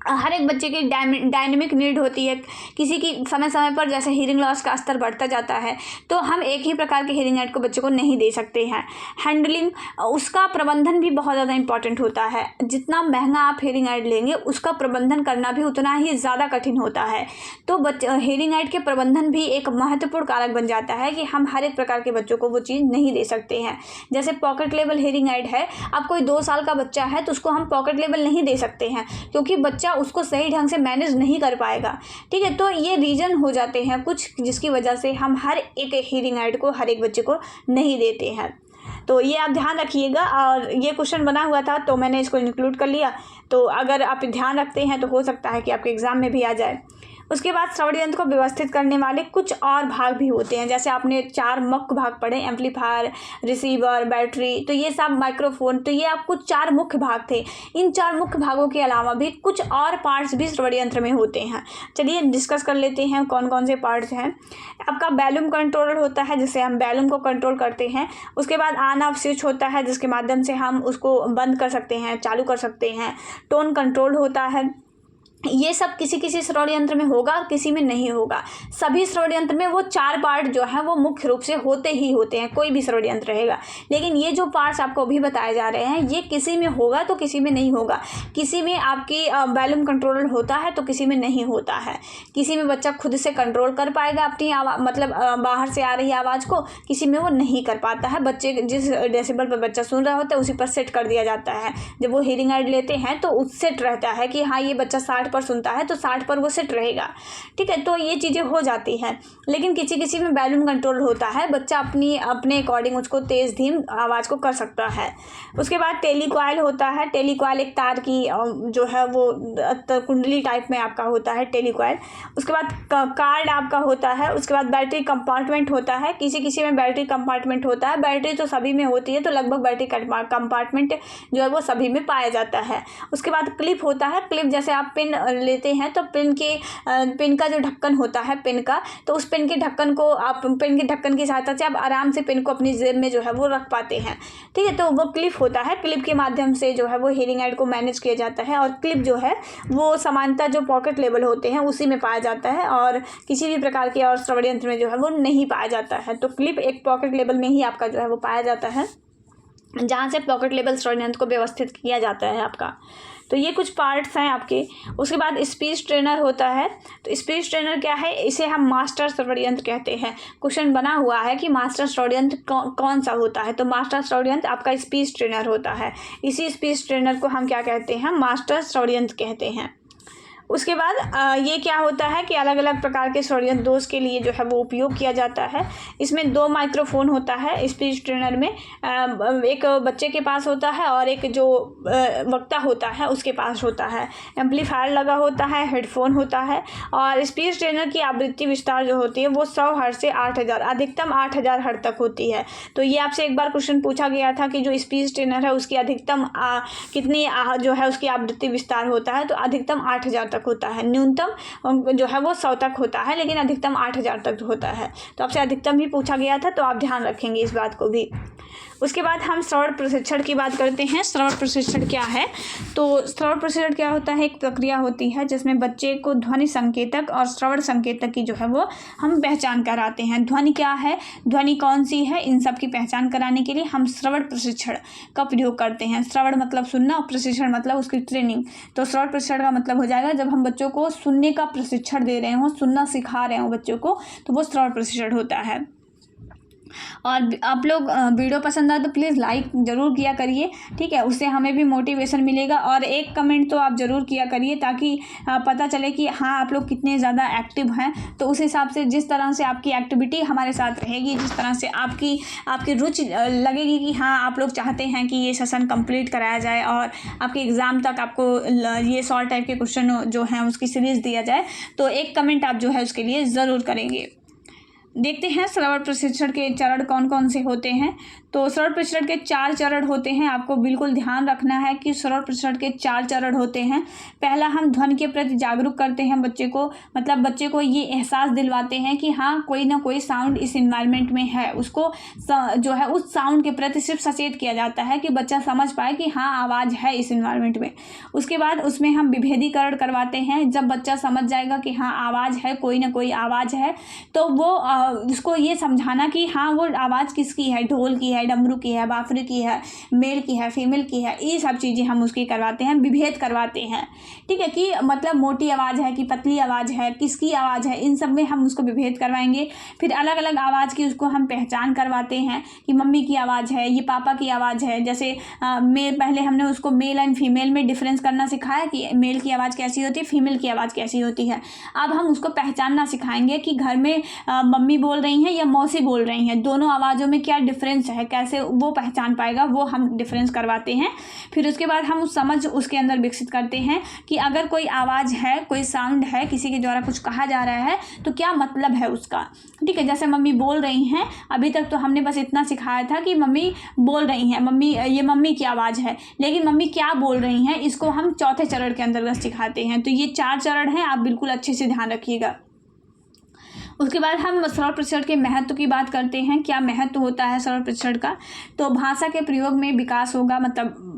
हर एक बच्चे की डायनेमिक नीड होती है, किसी की समय समय पर जैसे हियरिंग लॉस का स्तर बढ़ता जाता है, तो हम एक ही प्रकार के हियरिंग एड को बच्चे को नहीं दे सकते हैं। हैंडलिंग, उसका प्रबंधन भी बहुत ज़्यादा इंपॉर्टेंट होता है। जितना महंगा आप हियरिंग एड लेंगे उसका प्रबंधन करना भी उतना ही ज़्यादा कठिन होता है। तो हियरिंग एड के प्रबंधन भी एक महत्वपूर्ण कारक बन जाता है कि हम हर एक प्रकार के बच्चों को वो चीज़ नहीं दे सकते हैं। जैसे पॉकेट लेवल हियरिंग एड है, अब कोई 2 साल का बच्चा है तो उसको हम पॉकेट लेवल नहीं दे सकते हैं, क्योंकि बच्चा उसको सही ढंग से मैनेज नहीं कर पाएगा। ठीक है, तो ये रीज़न हो जाते हैं कुछ, जिसकी वजह से हम हर एक हियरिंग एड को हर एक बच्चे को नहीं देते हैं। तो ये आप ध्यान रखिएगा, और ये क्वेश्चन बना हुआ था तो मैंने इसको इंक्लूड कर लिया। तो अगर आप ध्यान रखते हैं तो हो सकता है कि आपके एग्ज़ाम में भी आ जाए। उसके बाद श्रवण यंत्र को व्यवस्थित करने वाले कुछ और भाग भी होते हैं। जैसे आपने 4 मुख्य भाग पढ़े, एम्पलीफायर, रिसीवर, बैटरी, तो ये सब, माइक्रोफोन, तो ये आपको 4 मुख्य भाग थे। इन 4 मुख्य भागों के अलावा भी कुछ और पार्ट्स भी श्रवण यंत्र में होते हैं। चलिए डिस्कस कर लेते हैं कौन कौन से पार्ट्स हैं। आपका वॉल्यूम कंट्रोलर होता है, जिससे हम वॉल्यूम को कंट्रोल करते हैं। उसके बाद ऑन ऑफ स्विच होता है, जिसके माध्यम से हम उसको बंद कर सकते हैं, चालू कर सकते हैं। टोन कंट्रोल होता है। ये सब किसी किसी श्रवण यंत्र में होगा और किसी में नहीं होगा। सभी श्रवण यंत्र में वो 4 पार्ट जो हैं वो मुख्य रूप से होते ही होते हैं, कोई भी श्रवण यंत्र रहेगा। लेकिन ये जो पार्ट्स आपको अभी बताए जा रहे हैं, ये किसी में होगा तो किसी में नहीं होगा। किसी में आपकी वॉल्यूम कंट्रोलर होता है तो किसी में नहीं होता है। किसी में बच्चा खुद से कंट्रोल कर पाएगा अपनी मतलब बाहर से आ रही आवाज़ को, किसी में वो नहीं कर पाता है। बच्चे जिस डेसिबल पर बच्चा सुन रहा होता है उसी पर सेट कर दिया जाता है। जब वो हियरिंग एड लेते हैं तो उस सेट रहता है कि हाँ ये बच्चा 60 पर सुनता है तो 60 पर वो सेट रहेगा। ठीक है, तो ये चीज़ें हो जाती हैं। लेकिन किसी किसी में वॉल्यूम कंट्रोल होता है, बच्चा अपने अकॉर्डिंग उसको तेज़ धीम आवाज़ को कर सकता है। उसके बाद टेलीकॉइल होता है। टेलीकॉइल एक तार की जो है वो कुंडली टाइप में आपका होता है टेलीकॉइल। उसके बाद कार्ड आपका होता है। उसके बाद बैटरी कंपार्टमेंट होता है। किसी किसी में बैटरी कंपार्टमेंट होता है। बैटरी तो सभी में होती है, तो लगभग बैटरी कंपार्टमेंट जो है वो सभी में पाया जाता है। उसके बाद क्लिप होता है। क्लिप जैसे आप पिन लेते हैं तो पिन का जो ढक्कन होता है पिन का, तो उस पिन के ढक्कन को आप पिन के ढक्कन की सहायता से आप आराम से पिन को अपनी जेब में जो है वो रख पाते हैं। ठीक है, तो वो क्लिप होता है। क्लिप के माध्यम से जो है वो हियरिंग एड को मैनेज किया जाता है। और क्लिप जो है वो सामान्यतः जो पॉकेट लेवल होते हैं उसी में पाया जाता है, और किसी भी प्रकार के और श्रवण यंत्र में जो है वो नहीं पाया जाता है। तो क्लिप एक पॉकेट लेवल में ही आपका जो है वो पाया जाता है, जहाँ से पॉकेट लेवल श्रवण यंत्र को व्यवस्थित किया जाता है आपका। तो ये कुछ पार्ट्स हैं आपके। उसके बाद स्पीच ट्रेनर होता है। तो स्पीच ट्रेनर क्या है, इसे हम मास्टर श्रवण यंत्र कहते हैं। क्वेश्चन बना हुआ है कि मास्टर श्रवण यंत्र कौन सा होता है, तो मास्टर श्रवण यंत्र आपका स्पीच ट्रेनर होता है। इसी स्पीच ट्रेनर को हम क्या कहते हैं, मास्टर श्रवण यंत्र कहते हैं। उसके बाद ये क्या होता है कि अलग अलग प्रकार के श्रवण यंत्र दोष के लिए जो है वो उपयोग किया जाता है। इसमें 2 माइक्रोफोन होता है स्पीच ट्रेनर में। एक बच्चे के पास होता है और एक जो वक्ता होता है उसके पास होता है। एम्पलीफायर लगा होता है, हेडफोन होता है। और स्पीच ट्रेनर की आवृत्ति विस्तार जो होती है वो 100 हर्ट्ज से 8000, अधिकतम 8000 हर्ट्ज तक होती है। तो ये आपसे एक बार क्वेश्चन पूछा गया था कि जो स्पीच ट्रेनर है उसकी अधिकतम कितनी जो है उसकी आवृत्ति विस्तार होता है, तो अधिकतम 8000 तक होता है। न्यूनतम जो है वो 100 तक होता है, लेकिन अधिकतम 8000 तक होता है। तो आपसे अधिकतम ही पूछा गया था, तो आप ध्यान रखेंगे इस बात को भी। उसके बाद हम श्रवण प्रशिक्षण की बात करते हैं। श्रवण प्रशिक्षण क्या है, तो श्रवण प्रशिक्षण क्या होता है, एक प्रक्रिया होती है जिसमें बच्चे को ध्वनि संकेतक और श्रवण संकेतक की जो है वो हम पहचान कराते हैं। ध्वनि क्या है, ध्वनि कौन सी है, इन सब की पहचान कराने के लिए हम श्रवण प्रशिक्षण का प्रयोग करते हैं। श्रवण मतलब सुनना और प्रशिक्षण मतलब उसकी ट्रेनिंग। तो श्रवण प्रशिक्षण का मतलब हो जाएगा जब हम बच्चों को सुनने का प्रशिक्षण दे रहे हों, सुनना सिखा रहे हों बच्चों को, तो वो श्रवण प्रशिक्षण होता है। और आप लोग वीडियो पसंद आए तो प्लीज़ लाइक ज़रूर किया करिए, ठीक है, उससे हमें भी मोटिवेशन मिलेगा। और एक कमेंट तो आप ज़रूर किया करिए ताकि पता चले कि हाँ आप लोग कितने ज़्यादा एक्टिव हैं। तो उस हिसाब से जिस तरह से आपकी एक्टिविटी हमारे साथ रहेगी, जिस तरह से आपकी रुचि लगेगी कि हाँ आप लोग चाहते हैं कि ये सेशन कंप्लीट कराया जाए और आपके एग्ज़ाम तक आपको ये शॉर्ट टाइप के क्वेश्चन जो हैं उसकी सीरीज़ दिया जाए, तो एक कमेंट आप जो है उसके लिए ज़रूर करेंगे। देखते हैं श्रवण प्रशिक्षण के चरण कौन कौन से होते हैं। तो श्रवण प्रशिक्षण के 4 चरण होते हैं। आपको बिल्कुल ध्यान रखना है कि श्रवण प्रशिक्षण के 4 चरण होते हैं। पहला, हम ध्वनि के प्रति जागरूक करते हैं बच्चे को, मतलब बच्चे को ये एहसास दिलवाते हैं कि हाँ कोई ना कोई साउंड इस इन्वायरमेंट में है। उसको जो है उस साउंड के प्रति सिर्फ सचेत किया जाता है कि बच्चा समझ पाए कि हाँ आवाज़ है इस इन्वायरमेंट में। उसके बाद उसमें हम विभेदीकरण करवाते हैं। जब बच्चा समझ जाएगा कि हाँ आवाज़ है, कोई ना कोई आवाज़ है, तो वो उसको ये समझाना कि हाँ वो आवाज़ किसकी है, ढोल की है, डमरू की है, बांसुरी की है, मेल की है, फीमेल की है, ये सब चीज़ें हम उसकी करवाते हैं, विभेद करवाते हैं, ठीक है, कि मतलब मोटी आवाज़ है कि पतली आवाज़ है, किसकी आवाज़ है, इन सब में हम उसको विभेद करवाएंगे। फिर अलग अलग आवाज़ की उसको हम पहचान करवाते हैं कि मम्मी की आवाज़ है, ये पापा की आवाज़ है। जैसे पहले हमने उसको मेल एंड फीमेल में डिफरेंस करना सिखाया कि मेल की आवाज़ कैसी होती है, फीमेल की आवाज़ कैसी होती है। अब हम उसको पहचानना सिखाएंगे कि घर में मम्मी बोल रही हैं या मौसी बोल रही हैं, दोनों आवाज़ों में क्या डिफरेंस है, कैसे वो पहचान पाएगा, वो हम डिफरेंस करवाते हैं। फिर उसके बाद हम समझ उसके अंदर विकसित करते हैं कि अगर कोई आवाज़ है, कोई साउंड है, किसी के द्वारा कुछ कहा जा रहा है तो क्या मतलब है उसका, ठीक है। जैसे मम्मी बोल रही हैं, अभी तक तो हमने बस इतना सिखाया था कि मम्मी बोल रही हैं, मम्मी ये मम्मी की आवाज़ है, लेकिन मम्मी क्या बोल रही हैं इसको हम चौथे चरण के अंतर्गत सिखाते हैं। तो ये 4 चरण हैं, आप बिल्कुल अच्छे से ध्यान रखिएगा। उसके बाद हम श्रवण प्रशिक्षण के महत्व की बात करते हैं। क्या महत्व होता है श्रवण प्रशिक्षण का? तो भाषा के प्रयोग में विकास होगा, मतलब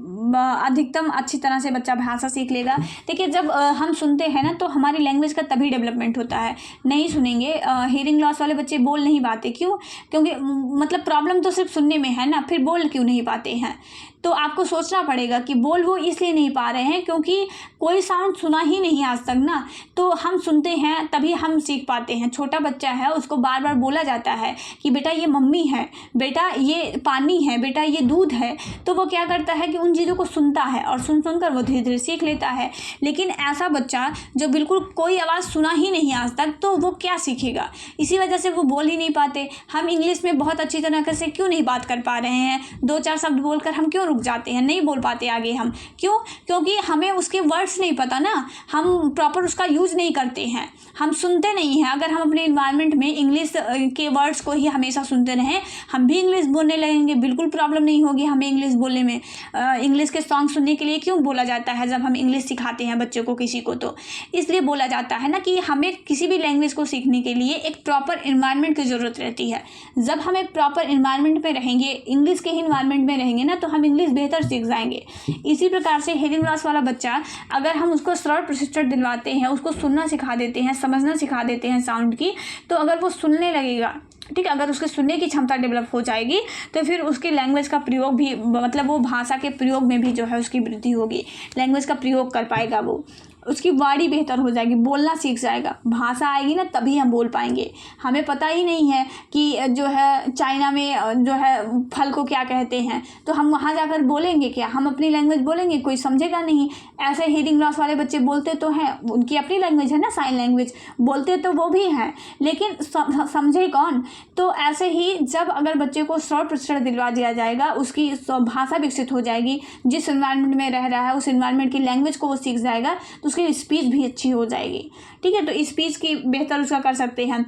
अधिकतम अच्छी तरह से बच्चा भाषा सीख लेगा। देखिए जब हम सुनते हैं ना तो हमारी लैंग्वेज का तभी डेवलपमेंट होता है। नहीं सुनेंगे, हियरिंग लॉस वाले बच्चे बोल नहीं पाते, क्यों? क्योंकि मतलब प्रॉब्लम तो सिर्फ सुनने में है ना, फिर बोल क्यों नहीं पाते हैं? तो आपको सोचना पड़ेगा कि बोल वो इसलिए नहीं पा रहे हैं क्योंकि कोई साउंड सुना ही नहीं आज तक ना। तो हम सुनते हैं तभी हम सीख पाते हैं। छोटा बच्चा है, उसको बार बार बोला जाता है कि बेटा ये मम्मी है, बेटा ये पानी है, बेटा ये दूध है, तो वो क्या करता है कि उन चीज़ों को सुनता है और सुन कर वो धीरे धीरे सीख लेता है। लेकिन ऐसा बच्चा जो बिल्कुल कोई आवाज़ सुना ही नहीं आज तक, तो वो क्या सीखेगा? इसी वजह से वो बोल ही नहीं पाते। हम इंग्लिश में बहुत अच्छी तरह से क्यों नहीं बात कर पा रहे हैं? 2-4 शब्द बोलकर हम क्यों रुक जाते हैं, नहीं बोल पाते आगे हम, क्यों? क्योंकि हमें उसके वर्ड्स नहीं पता ना, हम प्रॉपर उसका यूज़ नहीं करते हैं, हम सुनते नहीं हैं। अगर हम अपने इन्वायरमेंट में इंग्लिश के वर्ड्स को ही हमेशा सुनते रहें, हम भी इंग्लिश बोलने लगेंगे, बिल्कुल प्रॉब्लम नहीं होगी हमें इंग्लिश बोलने में। इंग्लिश के सॉन्ग सुनने के लिए क्यों बोला जाता है जब हम इंग्लिश सिखाते हैं बच्चों को किसी को? तो इसलिए बोला जाता है ना कि हमें किसी भी लैंग्वेज को सीखने के लिए एक प्रॉपर इन्वायरमेंट की ज़रूरत रहती है। जब हम एक प्रॉपर इन्वायरमेंट में रहेंगे, इंग्लिश के ही इन्वायरमेंट में रहेंगे ना, तो हम इंग्लिश बेहतर सीख जाएंगे। इसी प्रकार से हियरिंग लॉस वाला बच्चा, अगर हम उसको श्रवण प्रशिक्षण दिलवाते हैं, उसको सुनना सिखा देते हैं, समझना सिखा देते हैं साउंड की, तो अगर वो सुनने लगेगा, ठीक है, अगर उसके सुनने की क्षमता डेवलप हो जाएगी तो फिर उसकी लैंग्वेज का प्रयोग भी, मतलब वो भाषा के प्रयोग में भी जो है उसकी वृद्धि होगी, लैंग्वेज का प्रयोग कर पाएगा, वो उसकी वाणी बेहतर हो जाएगी, बोलना सीख जाएगा। भाषा आएगी ना तभी हम बोल पाएंगे। हमें पता ही नहीं है कि जो है चाइना में जो है फल को क्या कहते हैं, तो हम वहाँ जाकर बोलेंगे क्या? हम अपनी लैंग्वेज बोलेंगे, कोई समझेगा नहीं। ऐसे हियरिंग लॉस वाले बच्चे बोलते तो हैं, उनकी अपनी लैंग्वेज है ना, साइन लैंग्वेज, बोलते तो वो भी हैं, लेकिन समझे कौन? तो ऐसे ही जब अगर बच्चे को श्रवण प्रशिक्षण दिलवा दिया जाएगा, उसकी भाषा विकसित हो जाएगी, जिस इन्वायरमेंट में रह रहा है उस इन्वायरमेंट की लैंग्वेज को वो सीख जाएगा, तो उसकी स्पीच भी अच्छी हो जाएगी, ठीक है। तो स्पीच की बेहतर उसका कर सकते हैं,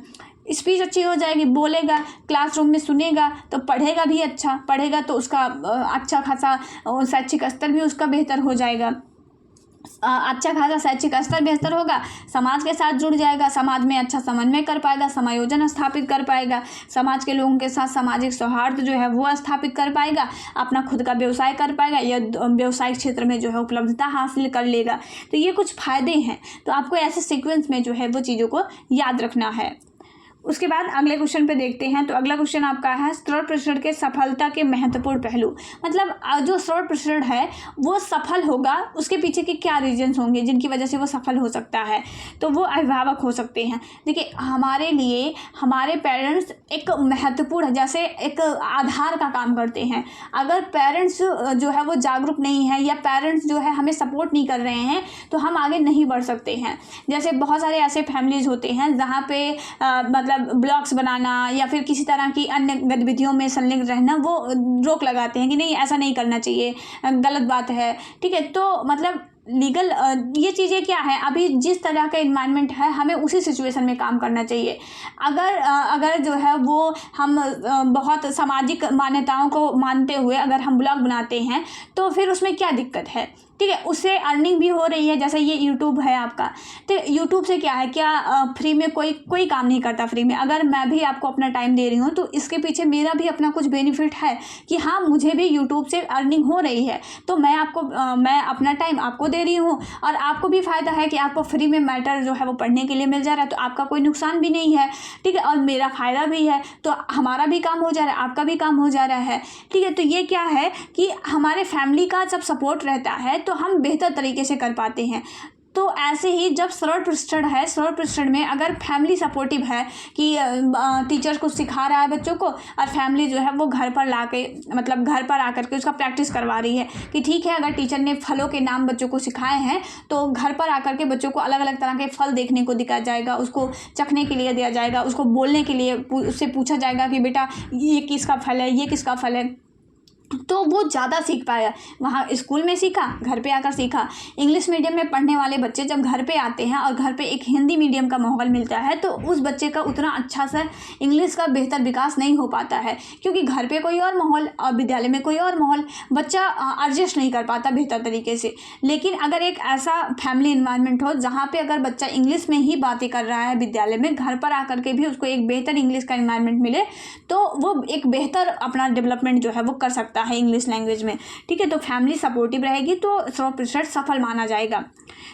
स्पीच अच्छी हो जाएगी, बोलेगा, क्लासरूम में सुनेगा तो पढ़ेगा भी अच्छा, पढ़ेगा तो उसका अच्छा खासा शैक्षिक स्तर भी उसका बेहतर हो जाएगा। अच्छा खासा शैक्षिक स्तर बेहतर होगा, समाज के साथ जुड़ जाएगा, समाज में अच्छा समन्वय कर पाएगा, समायोजन स्थापित कर पाएगा, समाज के लोगों के साथ सामाजिक सौहार्द जो है वो स्थापित कर पाएगा, अपना खुद का व्यवसाय कर पाएगा या व्यवसायिक क्षेत्र में जो है उपलब्धता हासिल कर लेगा। तो ये कुछ फ़ायदे हैं, तो आपको ऐसे सीक्वेंस में जो है वो चीज़ों को याद रखना है। उसके बाद अगले क्वेश्चन पे देखते हैं। तो अगला क्वेश्चन आपका है स्रोत प्रशिक्षण के सफलता के महत्वपूर्ण पहलू। मतलब जो स्रोत प्रशिक्षण है वो सफल होगा, उसके पीछे के क्या रीजन्स होंगे जिनकी वजह से वो सफल हो सकता है। तो वो अभिभावक हो सकते हैं। देखिए, हमारे लिए हमारे पेरेंट्स एक महत्वपूर्ण, जैसे एक आधार का काम करते हैं। अगर पेरेंट्स जो है वो जागरूक नहीं है या पेरेंट्स जो है हमें सपोर्ट नहीं कर रहे हैं तो हम आगे नहीं बढ़ सकते हैं। जैसे बहुत सारे ऐसे फैमिलीज़ होते हैं जहाँ पे मतलब ब्लॉग्स बनाना या फिर किसी तरह की अन्य गतिविधियों में संलग्न रहना वो रोक लगाते हैं कि नहीं, ऐसा नहीं करना चाहिए, गलत बात है। ठीक है, तो मतलब लीगल ये चीज़ें क्या है, अभी जिस तरह का इन्वायरमेंट है हमें उसी सिचुएशन में काम करना चाहिए। अगर जो है वो हम बहुत सामाजिक मान्यताओं को मानते हुए अगर हम ब्लॉग बनाते हैं तो फिर उसमें क्या दिक्कत है। ठीक है, उससे अर्निंग भी हो रही है। जैसे ये यूट्यूब है आपका, तो यूट्यूब से क्या है, क्या फ्री में कोई काम नहीं करता फ्री में। अगर मैं भी आपको अपना टाइम दे रही हूँ तो इसके पीछे मेरा भी अपना कुछ बेनिफिट है कि हाँ, मुझे भी यूट्यूब से अर्निंग हो रही है। तो मैं अपना टाइम आपको दे रही हूँ और आपको भी फ़ायदा है कि आपको फ्री में मैटर जो है वो पढ़ने के लिए मिल जा रहा है। तो आपका कोई नुकसान भी नहीं है। ठीक है, और मेरा फ़ायदा भी है, तो हमारा भी काम हो जा रहा है, आपका भी काम हो जा रहा है। ठीक है, तो ये क्या है कि हमारे फैमिली का जब सपोर्ट रहता है तो हम बेहतर तरीके से कर पाते हैं। तो ऐसे ही जब स्रोत प्रशिक्षण है, स्रोत प्रशिक्षण में अगर फैमिली सपोर्टिव है कि टीचर कुछ सिखा रहा है बच्चों को और फैमिली जो है वो घर पर ला के, मतलब घर पर आकर के उसका प्रैक्टिस करवा रही है कि ठीक है, अगर टीचर ने फलों के नाम बच्चों को सिखाए हैं तो घर पर आकर के बच्चों को अलग अलग तरह के फल देखने को दिखाया जाएगा, उसको चखने के लिए दिया जाएगा, उसको बोलने के लिए उससे पूछा जाएगा कि बेटा ये किसका फल है, ये किसका फल है। तो वो ज़्यादा सीख पाया। वहाँ स्कूल में सीखा, घर पे आकर सीखा। इंग्लिश मीडियम में पढ़ने वाले बच्चे जब घर पे आते हैं और घर पे एक हिंदी मीडियम का माहौल मिलता है तो उस बच्चे का उतना अच्छा सा इंग्लिश का बेहतर विकास नहीं हो पाता है, क्योंकि घर पे कोई और माहौल और विद्यालय में कोई और माहौल, बच्चा एडजस्ट नहीं कर पाता बेहतर तरीके से। लेकिन अगर एक ऐसा फैमिली इन्वायरमेंट हो जहाँ पर अगर बच्चा इंग्लिश में ही बातें कर रहा है विद्यालय में, घर पर आकर के भी उसको एक बेहतर इंग्लिश का इन्वायरमेंट मिले तो वो एक बेहतर अपना डेवलपमेंट जो है वो कर सकता है इंग्लिश लैंग्वेज में। ठीक है, तो फैमिली सपोर्टिव रहेगी तो 100% सफल माना जाएगा।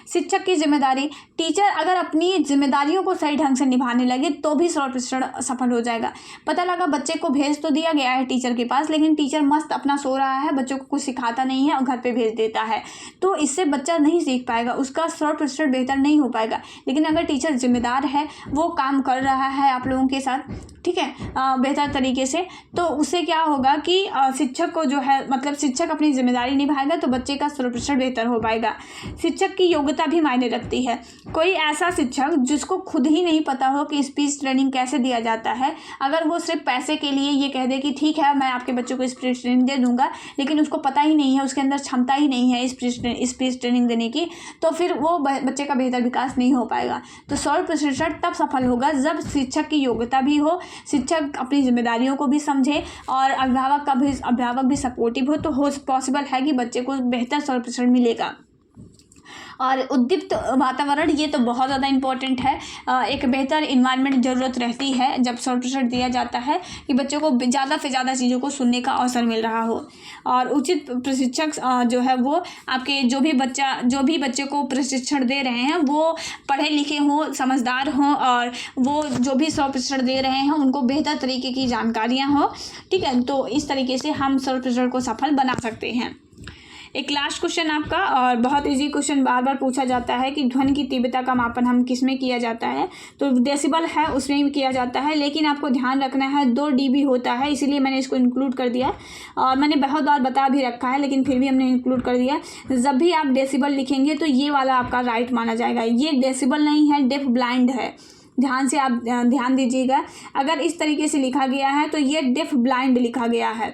शिक्षक की जिम्मेदारी, टीचर अगर अपनी जिम्मेदारियों को सही ढंग से निभाने लगे तो भी 100% सफल हो जाएगा। पता लगा बच्चे को भेज तो दिया गया है टीचर के पास, लेकिन टीचर मस्त अपना सो रहा है, बच्चों को कुछ सिखाता नहीं है और घर पे भेज देता है, तो इससे बच्चा नहीं सीख पाएगा, उसका 100% बेहतर नहीं हो पाएगा। लेकिन अगर टीचर जिम्मेदार है, वो काम कर रहा है आप लोगों के साथ, ठीक है, बेहतर तरीके से, तो उससे क्या होगा कि शिक्षक को जो है, मतलब शिक्षक अपनी जिम्मेदारी निभाएगा तो बच्चे का 100% बेहतर हो पाएगा। शिक्षक की योग्यता भी मायने रखती है। कोई ऐसा शिक्षक जिसको खुद ही नहीं पता हो कि स्पीच ट्रेनिंग कैसे दिया जाता है, अगर वो सिर्फ पैसे के लिए ये कह दे कि ठीक है मैं आपके बच्चों को स्पीच ट्रेनिंग दे दूंगा, लेकिन उसको पता ही नहीं है, उसके अंदर क्षमता ही नहीं है स्पीच ट्रेनिंग देने की, तो फिर वो बच्चे का बेहतर विकास नहीं हो पाएगा। तो 100% तब सफल होगा जब शिक्षक की योग्यता भी हो, शिक्षक अपनी जिम्मेदारियों को भी समझे और अभिभावक भी सपोर्टिव हो, तो पॉसिबल है कि बच्चे को बेहतर 100% मिलेगा। और उद्दीप्त वातावरण, ये तो बहुत ज़्यादा इंपॉर्टेंट है। एक बेहतर इन्वायरमेंट ज़रूरत रहती है जब 100% दिया जाता है कि बच्चों को ज़्यादा से ज़्यादा चीज़ों को सुनने का अवसर मिल रहा हो। और उचित प्रशिक्षक जो है वो आपके जो भी बच्चे को प्रशिक्षण दे रहे हैं वो पढ़े लिखे हों, समझदार हों, और वो जो भी 100% दे रहे हैं उनको बेहतर तरीके की जानकारियाँ हों। ठीक है, तो इस तरीके से हम 100% को सफल बना सकते हैं। एक लास्ट क्वेश्चन आपका, और बहुत इजी क्वेश्चन बार बार पूछा जाता है कि ध्वनि की तीव्रता का मापन हम किस में किया जाता है, तो डेसिबल है उसमें भी किया जाता है, लेकिन आपको ध्यान रखना है 2 dB होता है, इसीलिए मैंने इसको इंक्लूड कर दिया। और मैंने बहुत बार बता भी रखा है लेकिन फिर भी हमने इंक्लूड कर दिया। जब भी आप डेसिबल लिखेंगे तो ये वाला आपका राइट माना जाएगा। ये डेसिबल नहीं है, डेफ ब्लाइंड है, ध्यान से आप ध्यान दीजिएगा। अगर इस तरीके से लिखा गया है तो ये डेफ ब्लाइंड लिखा गया है।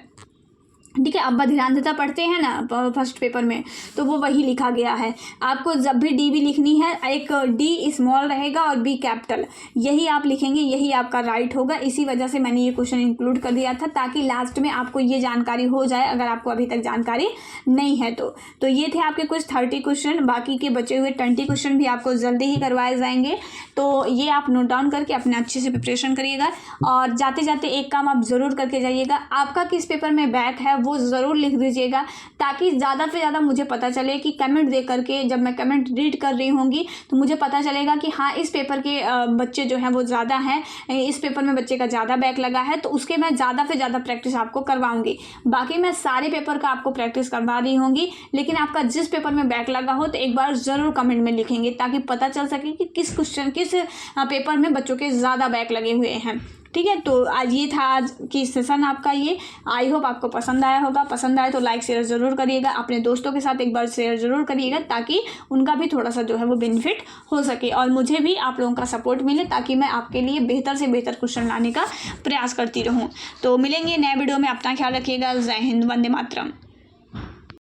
ठीक है, अब बधिरांधता पढ़ते हैं ना फर्स्ट पेपर में, तो वो वही लिखा गया है। आपको जब भी डी भी लिखनी है, एक डी स्मॉल रहेगा और बी कैपिटल, यही आप लिखेंगे, यही आपका राइट होगा। इसी वजह से मैंने ये क्वेश्चन इंक्लूड कर दिया था ताकि लास्ट में आपको ये जानकारी हो जाए, अगर आपको अभी तक जानकारी नहीं है तो ये थे आपके कुछ 30 क्वेश्चन। बाकी के बचे हुए 20 क्वेश्चन भी आपको जल्दी ही करवाए जाएंगे, तो ये आप नोट डाउन करके अपने अच्छे से प्रिपरेशन करिएगा। और जाते जाते एक काम आप ज़रूर करके जाइएगा, आपका किस पेपर में बैक है वो ज़रूर लिख दीजिएगा, ताकि ज़्यादा से ज़्यादा मुझे पता चले कि कमेंट देख करके जब मैं कमेंट रीड कर रही होंगी तो मुझे पता चलेगा कि हाँ इस पेपर के बच्चे जो हैं वो ज़्यादा हैं, इस पेपर में बच्चे का ज़्यादा बैक लगा है, तो उसके मैं ज़्यादा से ज़्यादा प्रैक्टिस आपको करवाऊंगी। बाकी मैं सारे पेपर का आपको प्रैक्टिस करवा रही होंगी, लेकिन आपका जिस पेपर में बैक लगा हो तो एक बार ज़रूर कमेंट में लिखेंगे, ताकि पता चल सके कि किस क्वेश्चन किस पेपर में बच्चों के ज़्यादा बैक लगे हुए हैं। ठीक है, तो आज ये था आज की सेशन आपका। ये आई होप आपको पसंद आया होगा। पसंद आए तो लाइक शेयर ज़रूर करिएगा, अपने दोस्तों के साथ एक बार शेयर ज़रूर करिएगा, ताकि उनका भी थोड़ा सा जो है वो बेनिफिट हो सके और मुझे भी आप लोगों का सपोर्ट मिले, ताकि मैं आपके लिए बेहतर से बेहतर क्वेश्चन लाने का प्रयास करती रहूँ। तो मिलेंगे नए वीडियो में, अपना ख्याल रखिएगा। जय हिंद, वंदे मातरम।